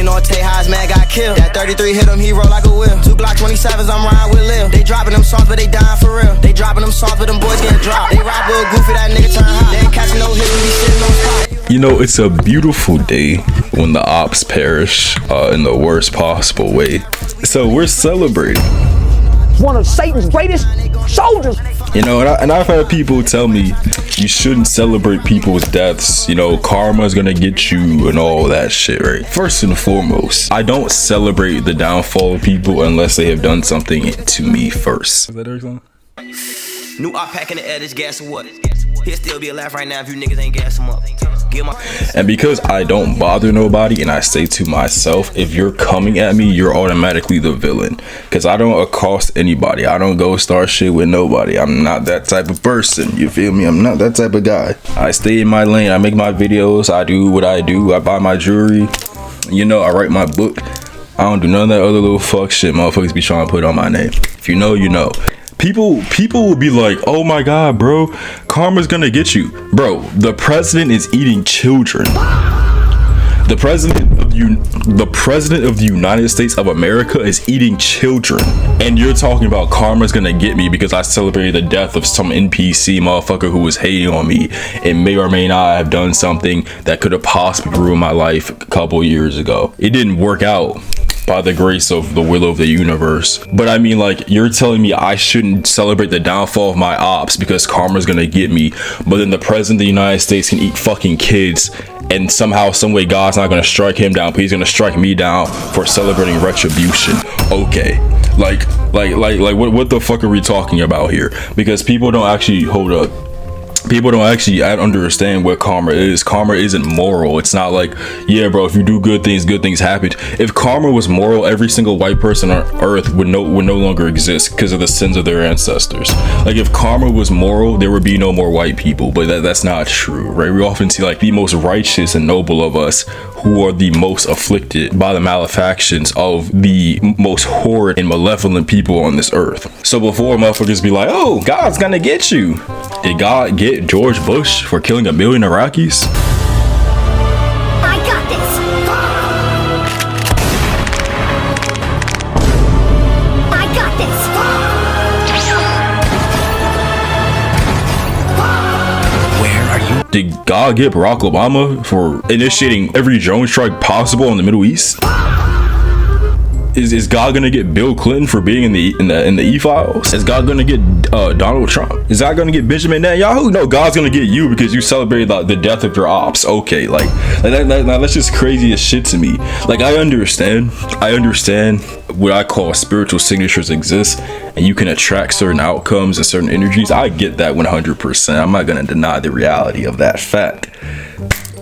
Smoking on Tay Highs, man, got killed. That 33 hit him, he roll like a wheel. 2 Glock 27s, I'm riding with Lil. They dropping them songs, but they dying for real. They dropping them songs, but them boys getting dropped. They ride with a goofy, that nigga turn hot. They ain't catching no hits, we sitting on spot. You know, it's a beautiful day when the ops perish in the worst possible way. So we're celebrating. One of Satan's greatest soldiers. You know, and I've had people tell me you shouldn't celebrate people's deaths. You know, karma's gonna get you and all that shit, right? First and foremost, I don't celebrate the downfall of people unless they have done something to me first. Is that everything? New Opp pack in the air, this gas or what? He'll still be alive right now if you niggas ain't gas him up. And because I don't bother nobody and I say to myself, if you're coming at me, you're automatically the villain. Because I don't accost anybody. I don't go start shit with nobody. I'm not that type of person. You feel me? I'm not that type of guy. I stay in my lane. I make my videos. I do what I do. I buy my jewelry. You know, I write my book. I don't do none of that other little fuck shit motherfuckers be trying to put on my name. If you know, you know. People will be like, oh my god, bro, karma's gonna get you. Bro, the president is eating children. The president of the United States of America is eating children. And you're talking about karma's gonna get me because I celebrated the death of some NPC motherfucker who was hating on me and may or may not have done something that could have possibly ruined my life a couple years ago. It didn't work out by the grace of the will of the universe. But I mean, like, you're telling me I shouldn't celebrate the downfall of my ops because karma's gonna get me, but then the president of the United States can eat fucking kids and somehow, some way, God's not gonna strike him down, but he's gonna strike me down for celebrating retribution. Okay, like what the fuck are we talking about here? Because people don't actually hold up. People don't actually understand what karma is. Karma isn't moral. It's not like, yeah, bro, if you do good things happen. If karma was moral, every single white person on earth would no longer exist because of the sins of their ancestors. Like, if karma was moral, there would be no more white people, but that's not true, right? We often see like the most righteous and noble of us who are the most afflicted by the malefactions of the most horrid and malevolent people on this earth. So before motherfuckers be like, oh, God's gonna get you. Did God get George Bush for killing 1 million Iraqis? I got this. I got this. Where are you? Did God get Barack Obama for initiating every drone strike possible in the Middle East? Is God gonna get Bill Clinton for being in the E-files? Is God gonna get Donald Trump? Is God gonna get Benjamin Netanyahu? No, God's gonna get you because you celebrated the death of your ops. Okay, like that's just crazy as shit to me. Like, I understand what I call spiritual signatures exist, and you can attract certain outcomes and certain energies. I get that 100%. I'm not gonna deny the reality of that fact.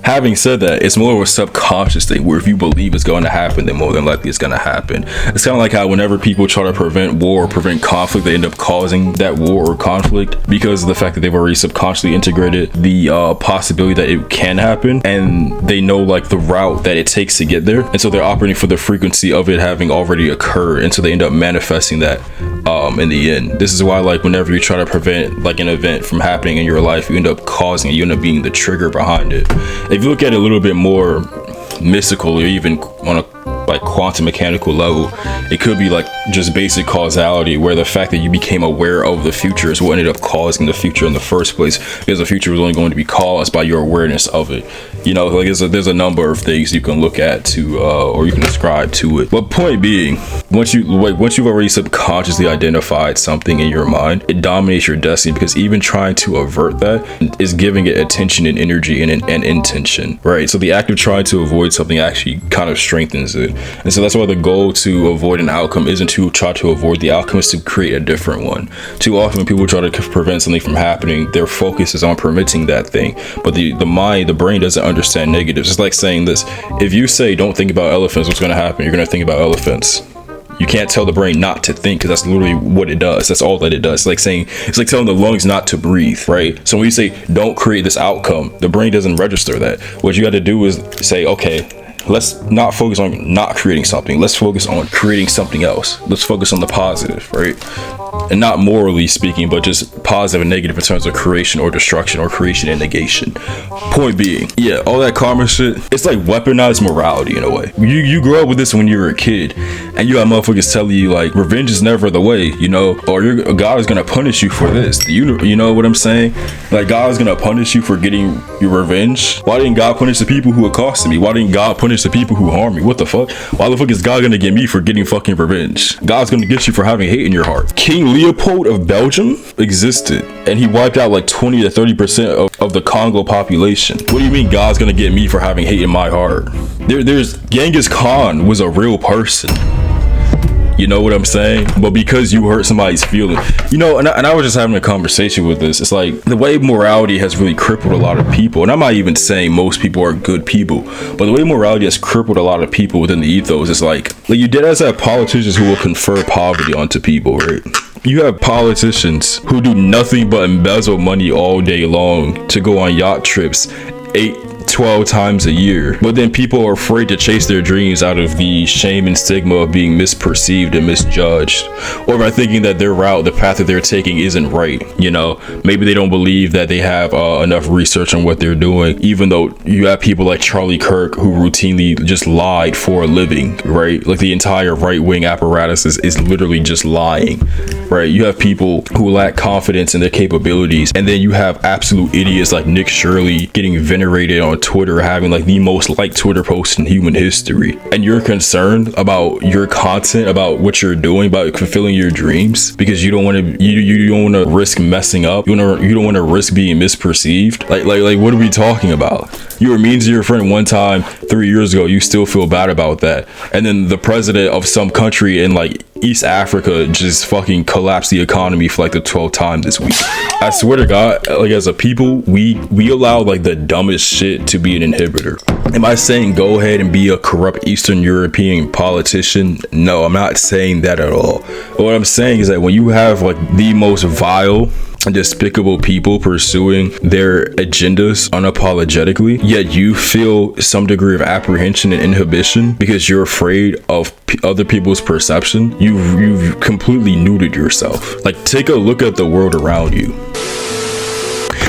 Having said that, it's more of a subconscious thing where if you believe it's going to happen, then more than likely it's going to happen. It's kind of like how whenever people try to prevent war or prevent conflict, they end up causing that war or conflict because of the fact that they've already subconsciously integrated the possibility that it can happen, and they know like the route that it takes to get there, and so they're operating for the frequency of it having already occurred, and so they end up manifesting that in the end. This is why, like, whenever you try to prevent like an event from happening in your life, you end up causing it, you end up being the trigger behind it. If you look at it a little bit more mystical, or even on a like quantum mechanical level, it could be like just basic causality, where the fact that you became aware of the future is what ended up causing the future in the first place, because the future was only going to be caused by your awareness of it. You know, like there's a number of things you can look at to or you can ascribe to it. But point being, once you've already subconsciously identified something in your mind, it dominates your destiny, because even trying to avert that is giving it attention and energy and intention, right? So the act of trying to avoid something actually kind of strengthens it. And so that's why the goal to avoid an outcome isn't to try to avoid the outcome, is to create a different one. Too often when people try to prevent something from happening, their focus is on permitting that thing, but the mind, the brain doesn't understand negatives. It's like saying this: if you say don't think about elephants, what's going to happen? You're going to think about elephants. You can't tell the brain not to think, because that's literally what it does. That's all that it does. It's like telling the lungs not to breathe, right? So when you say don't create this outcome, the brain doesn't register that. What you got to do is say, okay, let's not focus on not creating something. Let's focus on creating something else. Let's focus on the positive, right? and not morally speaking, but just positive and negative in terms of creation or destruction or creation and negation. Point being, yeah, all that karma shit, it's like weaponized morality in a way. You grow up with this when you were a kid, and you have motherfuckers telling you like revenge is never the way, you know, or God is gonna punish you for this. You know what I'm saying? Like God is gonna punish you for getting your revenge. Why didn't God punish the people who accosted me? Why didn't God punish the people who harmed me? What the fuck? Why the fuck is God gonna get me for getting fucking revenge? God's gonna get you for having hate in your heart. King Leopold of Belgium existed, and he wiped out like 20 to 30% of the Congo population. What do you mean God's gonna get me for having hate in my heart? There's Genghis Khan was a real person. You know what I'm saying? But because you hurt somebody's feeling, you know, and I was just having a conversation with this. It's like the way morality has really crippled a lot of people. And I'm not even saying most people are good people, but the way morality has crippled a lot of people within the ethos is like you did as have politicians who will confer poverty onto people, right? You have politicians who do nothing but embezzle money all day long to go on yacht trips 8-12 times a year, but then people are afraid to chase their dreams out of the shame and stigma of being misperceived and misjudged, or by thinking that their route, the path that they're taking isn't right. You know, maybe they don't believe that they have enough research on what they're doing, even though you have people like Charlie Kirk who routinely just lied for a living, right? Like the entire right-wing apparatus is literally just lying, right? You have people who lack confidence in their capabilities, and then you have absolute idiots like Nick Shirley getting venerated on Twitter, having like the most liked Twitter post in human history, and you're concerned about your content, about what you're doing, about fulfilling your dreams, because you don't want to you don't want to risk messing up, you don't want to risk being misperceived. Like what are we talking about? You were mean to your friend one time 3 years ago, you still feel bad about that, and then the president of some country in like East Africa just fucking collapsed the economy for like the 12th time this week. I swear to God, like as a people, we allow like the dumbest shit to be an inhibitor. Am I saying go ahead and be a corrupt Eastern European politician? No, I'm not saying that at all. What I'm saying is that when you have like the most vile and despicable people pursuing their agendas unapologetically, yet you feel some degree of apprehension and inhibition because you're afraid of other people's perception, you've completely neutered yourself. Like, take a look at the world around you.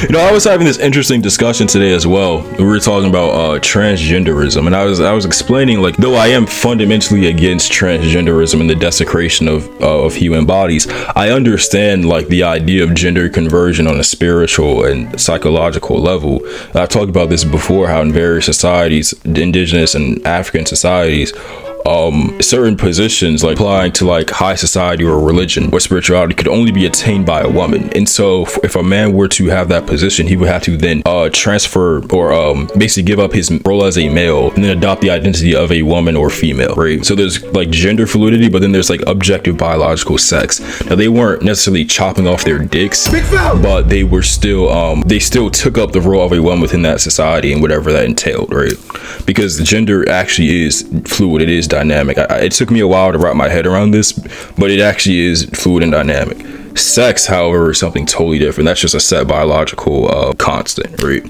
You know, I was having this interesting discussion today as well. We were talking about transgenderism, and I was explaining, like, though I am fundamentally against transgenderism and the desecration of human bodies, I understand like the idea of gender conversion on a spiritual and psychological level. I've talked about this before, how in various societies, indigenous and African societies, certain positions like applying to like high society or religion or spirituality could only be attained by a woman. And so if a man were to have that position, he would have to then transfer or basically give up his role as a male and then adopt the identity of a woman or female, right? So there's like gender fluidity, but then there's like objective biological sex. Now they weren't necessarily chopping off their dicks, but they were still they still took up the role of a woman within that society and whatever that entailed, right? Because the gender actually is fluid, it is dynamic. It took me a while to wrap my head around this, but it actually is fluid and dynamic. Sex, however, is something totally different. That's just a set biological constant, right?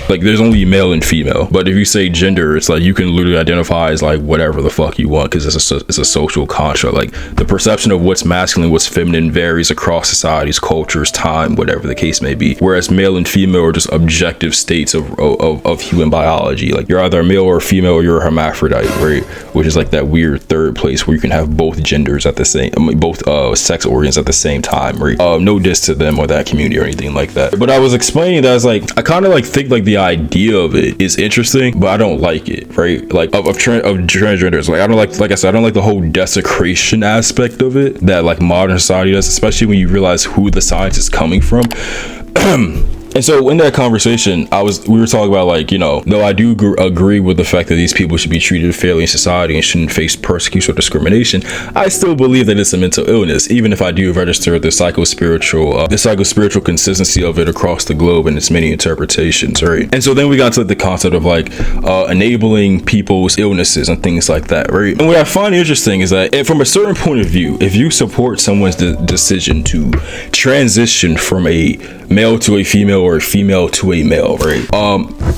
Like there's only male and female, but if you say gender, it's like you can literally identify as like whatever the fuck you want, because it's a social construct. Like the perception of what's masculine, what's feminine varies across societies, cultures, time, whatever the case may be. Whereas male and female are just objective states of human biology. Like you're either male or female, or you're a hermaphrodite, right? Which is like that weird third place where you can have both genders at the same, both sex organs at the same time. Right? No diss to them or that community or anything like that. But I was explaining that I was like, I kind of like think like the idea of it is interesting, but I don't like it, right? Like of transgenders. Like I don't like I said, I don't like the whole desecration aspect of it that like modern society does, especially when you realize who the science is coming from. And so in that conversation, we were talking about like, you know, though I do agree with the fact that these people should be treated fairly in society and shouldn't face persecution or discrimination, I still believe that it's a mental illness, even if I do register the psychospiritual consistency of it across the globe and its many interpretations, right? And so then we got to the concept of like enabling people's illnesses and things like that, right? And what I find interesting is that from a certain point of view, if you support someone's decision to transition from a male to a female or a female to a male, right?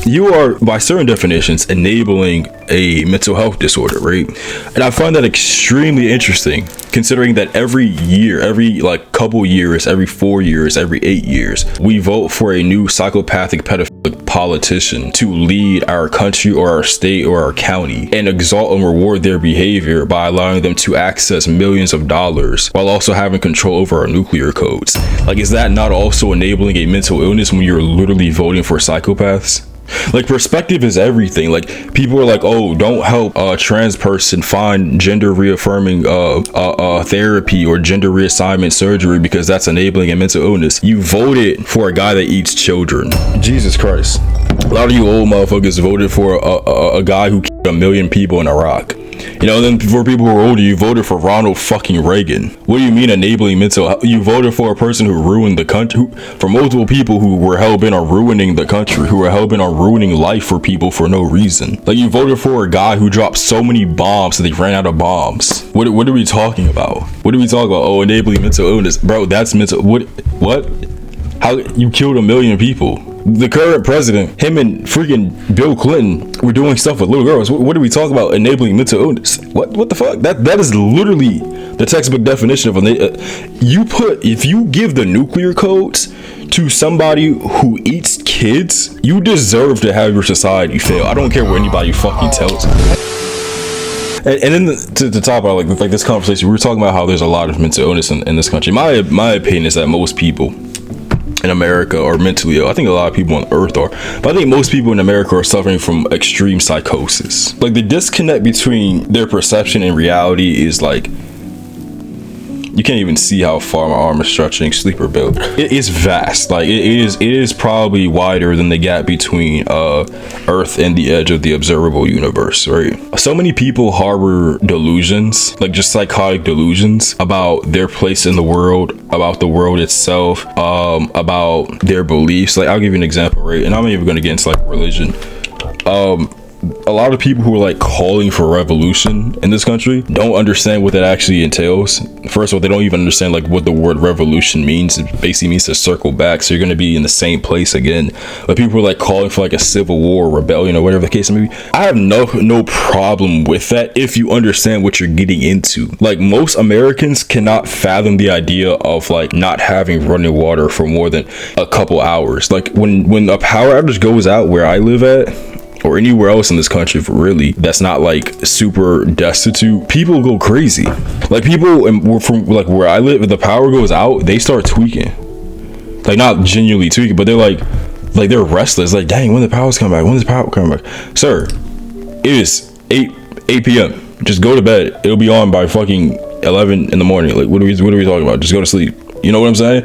You are, by certain definitions, enabling a mental health disorder, right? And I find that extremely interesting, considering that every year, every like couple years, every 4 years, every 8 years, we vote for a new psychopathic pedophilic politician to lead our country or our state or our county, and exalt and reward their behavior by allowing them to access millions of dollars while also having control over our nuclear codes. Like, is that not also enabling a mental illness when you're literally voting for psychopaths? Like, perspective is everything. Like, people are like, oh, don't help a trans person find gender reaffirming therapy or gender reassignment surgery because that's enabling a mental illness. You voted for a guy that eats children. Jesus Christ. A lot of you old motherfuckers voted for a guy who killed 1 million people in Iraq. You know, then for people who are older, you voted for Ronald fucking Reagan. What do you mean enabling mental health? You voted for a person who ruined the country, for multiple people who were hell-bent on ruining the country, who were hell-bent on ruining life for people for no reason. Like, you voted for a guy who dropped so many bombs that they ran out of bombs. What are we talking about? What are we talking about? Oh, enabling mental illness. Bro, that's mental. What? How you killed 1 million people? The current president, him and freaking Bill Clinton were doing stuff with little girls. What are we talking about? Enabling mental illness? What the fuck? That is literally the textbook definition of if you give the nuclear codes to somebody who eats kids, you deserve to have your society fail. I don't care what anybody fucking tells you. And then to top out like this conversation, we were talking about how there's a lot of mental illness in this country. My opinion is that most people in America are mentally ill. I think a lot of people on earth are, but I think most people in America are suffering from extreme psychosis. Like, the disconnect between their perception and reality is like, you can't even see how far my arm is stretching. Sleeper built. It is vast. Like, it is probably wider than the gap between Earth and the edge of the observable universe, right? So many people harbor delusions, like just psychotic delusions about their place in the world, about the world itself, about their beliefs. Like, I'll give you an example, right? And I'm not even going to get into like religion. A lot of people who are like calling for revolution in this country don't understand what that actually entails. First of all, they don't even understand like what the word revolution means. It basically means to circle back, so you're going to be in the same place again. But people are like calling for like a civil war, rebellion, or whatever the case may be. I have no problem with that if you understand what you're getting into. Like, most Americans cannot fathom the idea of like not having running water for more than a couple hours. Like, when a power outage goes out where I live at, or anywhere else in this country, for really, that's not like super destitute, people go crazy. Like, people from like where I live, if the power goes out, they start tweaking. Like, not genuinely tweaking, but they're like they're restless. Like, dang, when the power's coming back? When does the power come back? Sir, it is 8 p.m. Just go to bed. It'll be on by fucking 11 in the morning. Like, what are we talking about? Just go to sleep. You know what I'm saying?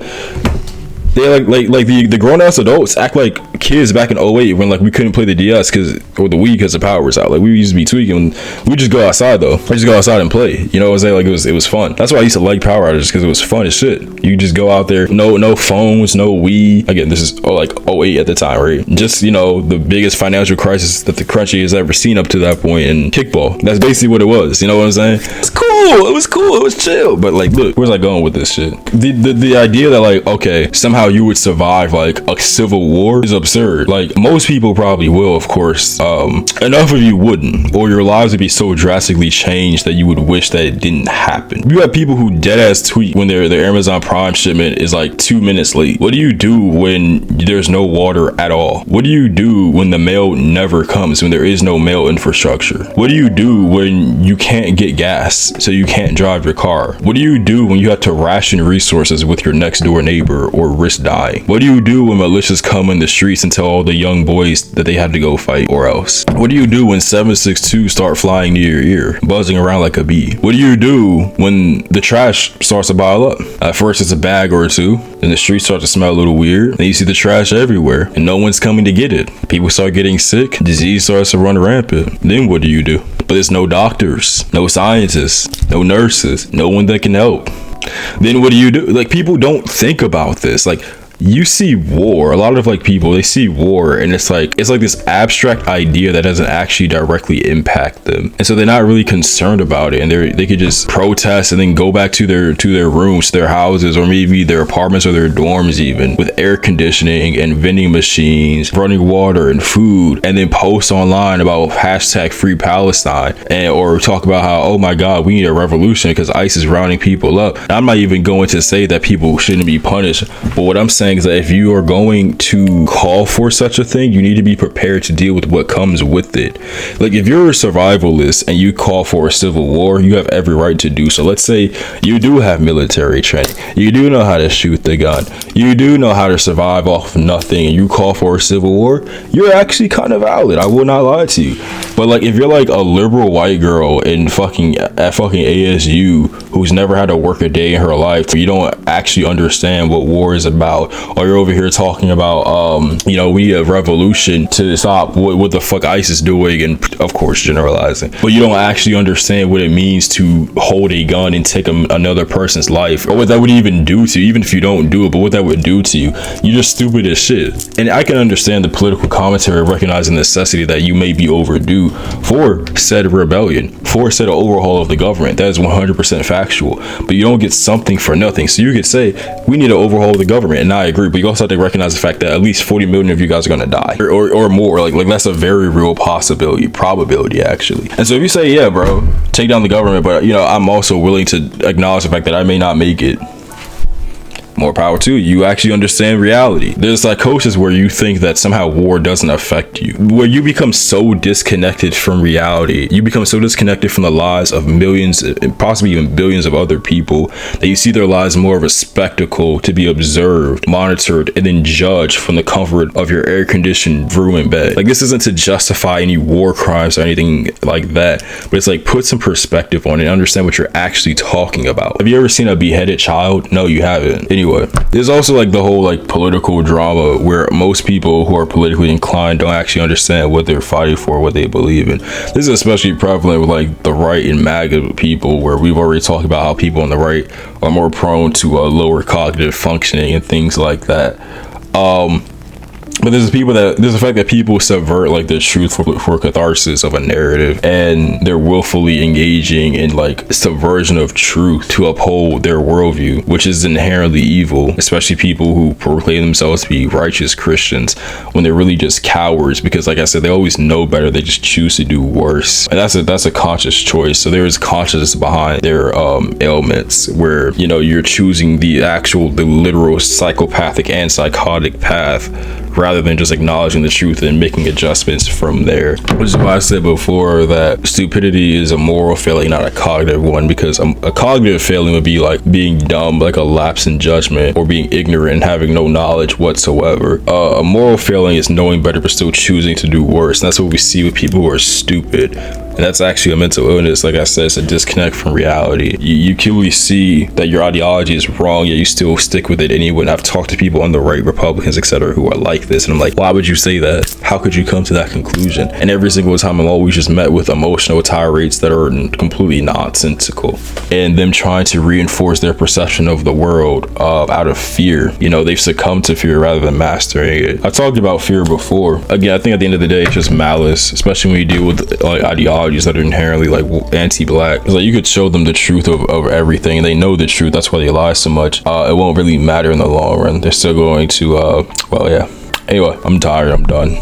They like the grown-ass adults act like kids back in 08 when like we couldn't play the DS or the Wii because the power was out. Like, we used to be tweaking. We just go outside though. We just go outside and play. You know what I'm saying? Like, it was fun. That's why I used to like power outages, because it was fun as shit. You just go out there. No phones, no Wii. Again, this is like 08 at the time, right? Just, you know, the biggest financial crisis that the country has ever seen up to that point in kickball. That's basically what it was. You know what I'm saying? It's cool. It was cool. It was chill. But like, look, where's I going with this shit? The idea that like, okay, somehow you would survive like a civil war is absurd. Like, most people probably will, of course. Enough of you wouldn't, or your lives would be so drastically changed that you would wish that it didn't happen. You have people who dead ass tweet when their Amazon Prime shipment is like 2 minutes late. What do you do when there's no water at all? What do you do when the mail never comes, when there is no mail infrastructure? What do you do when you can't get gas, so you can't drive your car? What do you do when you have to ration resources with your next door neighbor or risk dying? What do you do when militias come in the streets and tell all the young boys that they have to go fight, or else? What do you do when 762 start flying near your ear, buzzing around like a bee? What do you do when the trash starts to pile up? At first it's a bag or two, then the streets start to smell a little weird, then you see the trash everywhere and no one's coming to get it. People start getting sick, disease starts to run rampant. Then what do? But there's no doctors, no scientists, no nurses, no one that can help. Then what do? Like, people don't think about this. Like, you see war, a lot of like people, they see war and it's like this abstract idea that doesn't actually directly impact them, and so they're not really concerned about it, and they could just protest and then go back to their rooms, their houses, or maybe their apartments or their dorms, even with air conditioning and vending machines, running water and food, and then post online about hashtag free Palestine, and or talk about how, oh my god, we need a revolution because ICE is rounding people up. Now, I'm not even going to say that people shouldn't be punished, but what I'm saying is that if you are going to call for such a thing, you need to be prepared to deal with what comes with it. Like, if you're a survivalist and you call for a civil war, you have every right to do so. Let's say you do have military training, you do know how to shoot the gun, you do know how to survive off of nothing, and you call for a civil war, you're actually kind of valid. I will not lie to you. But like, if you're like a liberal white girl in fucking ASU who's never had to work a day in her life, you don't actually understand what war is about, or you're over here talking about we need a revolution to stop what the fuck ICE is doing, and of course generalizing, but you don't actually understand what it means to hold a gun and take another person's life, or what that would even do to you, even if you don't do it, but what that would do to you. You're just stupid as shit. And I can understand the political commentary recognizing the necessity that you may be overdue for said rebellion, for said overhaul of the government. That is 100% factual, but you don't get something for nothing. So you could say we need to overhaul the government, and I agree, but you also have to recognize the fact that at least 40 million of you guys are gonna die, or more. Like that's a very real probability actually. And so if you say, yeah bro, take down the government, but I'm also willing to acknowledge the fact that I may not make it, more power to you. You actually understand reality. There's psychosis where you think that somehow war doesn't affect you, where you become so disconnected from reality, you become so disconnected from the lives of millions and possibly even billions of other people, that you see their lives more of a spectacle to be observed, monitored, and then judged from the comfort of your air-conditioned room and bed. Like, this isn't to justify any war crimes or anything like that, but it's like, put some perspective on it and understand what you're actually talking about. Have you ever seen a beheaded child? No, you haven't. Anyway, there's also like the whole like political drama where most people who are politically inclined don't actually understand what they're fighting for, what they believe in. This is especially prevalent with like the right and MAGA people, where we've already talked about how people on the right are more prone to lower cognitive functioning and things like that. But there's the fact that people subvert like the truth for catharsis of a narrative, and they're willfully engaging in like subversion of truth to uphold their worldview, which is inherently evil, especially people who proclaim themselves to be righteous Christians when they're really just cowards, because like I said, they always know better, they just choose to do worse. And that's a conscious choice. So there is consciousness behind their ailments, where you're choosing the literal psychopathic and psychotic path, rather than just acknowledging the truth and making adjustments from there. Which is why I said before that stupidity is a moral failing, not a cognitive one, because a cognitive failing would be like being dumb, like a lapse in judgment, or being ignorant and having no knowledge whatsoever. A moral failing is knowing better but still choosing to do worse, and that's what we see with people who are stupid. And that's actually a mental illness. Like I said, it's a disconnect from reality. You clearly see that your ideology is wrong, yet you still stick with it anyway. And I've talked to people on the right, Republicans, etc., who are like this, and I'm like, why would you say that? How could you come to that conclusion? And every single time I'm always just met with emotional tirades that are completely nonsensical, and them trying to reinforce their perception of the world out of fear. They've succumbed to fear rather than mastering it. I talked about fear before. Again, I think at the end of the day, it's just malice, especially when you deal with like ideology that are inherently like anti-black. It's like you could show them the truth of everything, and they know the truth. That's why they lie so much. It won't really matter in the long run. They're still going to well, yeah. Anyway, I'm tired. I'm done.